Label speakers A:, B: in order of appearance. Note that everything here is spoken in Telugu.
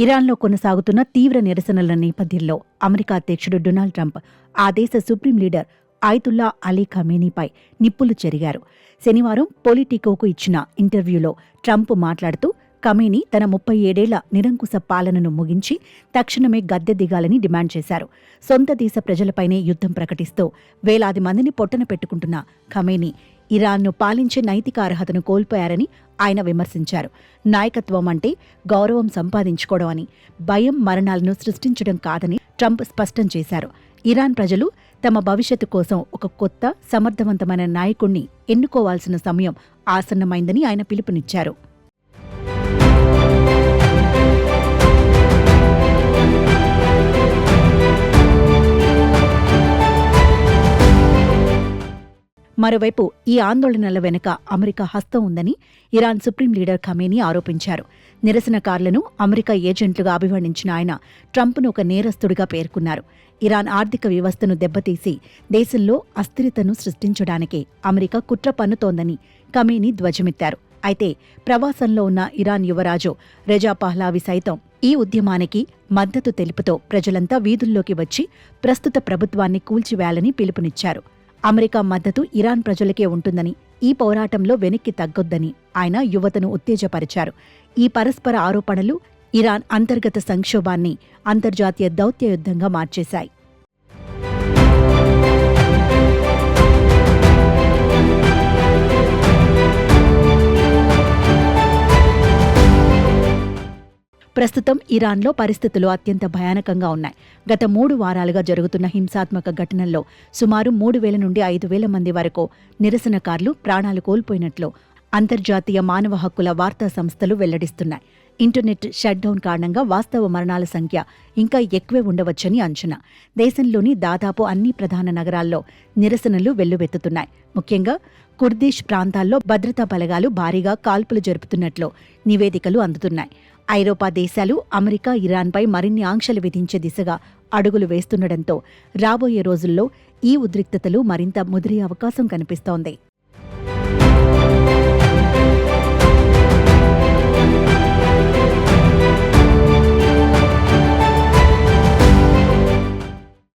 A: ఇరాన్లో కొనసాగుతున్న తీవ్ర నిరసనల నేపథ్యంలో అమెరికా అధ్యక్షుడు డొనాల్డ్ ట్రంప్ ఆ దేశ సుప్రీం లీడర్ ఆయతుల్లా అలీ ఖమేనీపై నిప్పులు చెరిగారు. శనివారం పొలిటికోకు ఇచ్చిన ఇంటర్వ్యూలో ట్రంప్ మాట్లాడుతూ ఖమేనీ తన 37 నిరంకుశ పాలనను ముగించి తక్షణమే గద్దె దిగాలని డిమాండ్ చేశారు. సొంత దేశ ప్రజలపైనే యుద్ధం ప్రకటిస్తూ వేలాది మందిని పొట్టన పెట్టుకుంటున్న ఖమేనీ ఇరాన్ను పాలించే నైతిక అర్హతను కోల్పోయారని ఆయన విమర్శించారు. నాయకత్వం అంటే గౌరవం సంపాదించుకోవడం అని, భయం మరణాలను సృష్టించడం కాదని ట్రంప్ స్పష్టం చేశారు. ఇరాన్ ప్రజలు తమ భవిష్యత్తు కోసం ఒక కొత్త సమర్థవంతమైన నాయకుణ్ణి ఎన్నుకోవాల్సిన సమయం ఆసన్నమైందని ఆయన పిలుపునిచ్చారు. మరోవైపు ఈ ఆందోళనల వెనుక అమెరికా హస్తం ఉందని ఇరాన్ సుప్రీం లీడర్ ఖమేనీ ఆరోపించారు. నిరసనకారులను అమెరికా ఏజెంట్లుగా అభివర్ణించిన ఆయన ట్రంప్ను ఒక నేరస్తుడిగా పేర్కొన్నారు. ఇరాన్ ఆర్థిక వ్యవస్థను దెబ్బతీసి దేశంలో అస్థిరతను సృష్టించడానికే అమెరికా కుట్ర పన్నుతోందని ఖమేనీ ధ్వజమెత్తారు. అయితే ప్రవాసంలో ఉన్న ఇరాన్ యువరాజు రెజా పహ్లావి సైతం ఈ ఉద్యమానికి మద్దతు తెలుపుతూ ప్రజలంతా వీధుల్లోకి వచ్చి ప్రస్తుత ప్రభుత్వాన్ని కూల్చివేయాలని పిలుపునిచ్చారు. అమెరికా మద్దతు ఇరాన్ ప్రజలకే ఉంటుందని, ఈ పోరాటంలో వెనక్కి తగ్గొద్దని ఆయన యువతను ఉత్తేజపరిచారు. ఈ పరస్పర ఆరోపణలు ఇరాన్ అంతర్గత సంక్షోభాన్ని అంతర్జాతీయ దౌత్య యుద్ధంగా మార్చేశాయి. ప్రస్తుతం ఇరాన్లో పరిస్థితులు అత్యంత భయానకంగా ఉన్నాయి. గత 3 వారాలుగా జరుగుతున్న హింసాత్మక ఘటనల్లో సుమారు 3,000 నుండి 5,000 మంది వరకు నిరసనకారులు ప్రాణాలు కోల్పోయినట్లు అంతర్జాతీయ మానవ హక్కుల వార్తా సంస్థలు వెల్లడిస్తున్నాయి. ఇంటర్నెట్ షట్డౌన్ కారణంగా వాస్తవ మరణాల సంఖ్య ఇంకా ఎక్కువే ఉండవచ్చని అంచనా. దేశంలోని దాదాపు అన్ని ప్రధాన నగరాల్లో నిరసనలు వెల్లువెత్తుతున్నాయి. ముఖ్యంగా కుర్దిష్ ప్రాంతాల్లో భద్రతా బలగాలు భారీగా కాల్పులు జరుపుతున్నట్లు నివేదికలు అందుతున్నాయి. ఐరోపా దేశాలు అమెరికా ఇరాన్పై మరిన్ని ఆంక్షలు విధించే దిశగా అడుగులు వేస్తుండటంతో రాబోయే రోజుల్లో ఈ ఉద్రిక్తతలు మరింత ముదిరే అవకాశం కనిపిస్తోంది.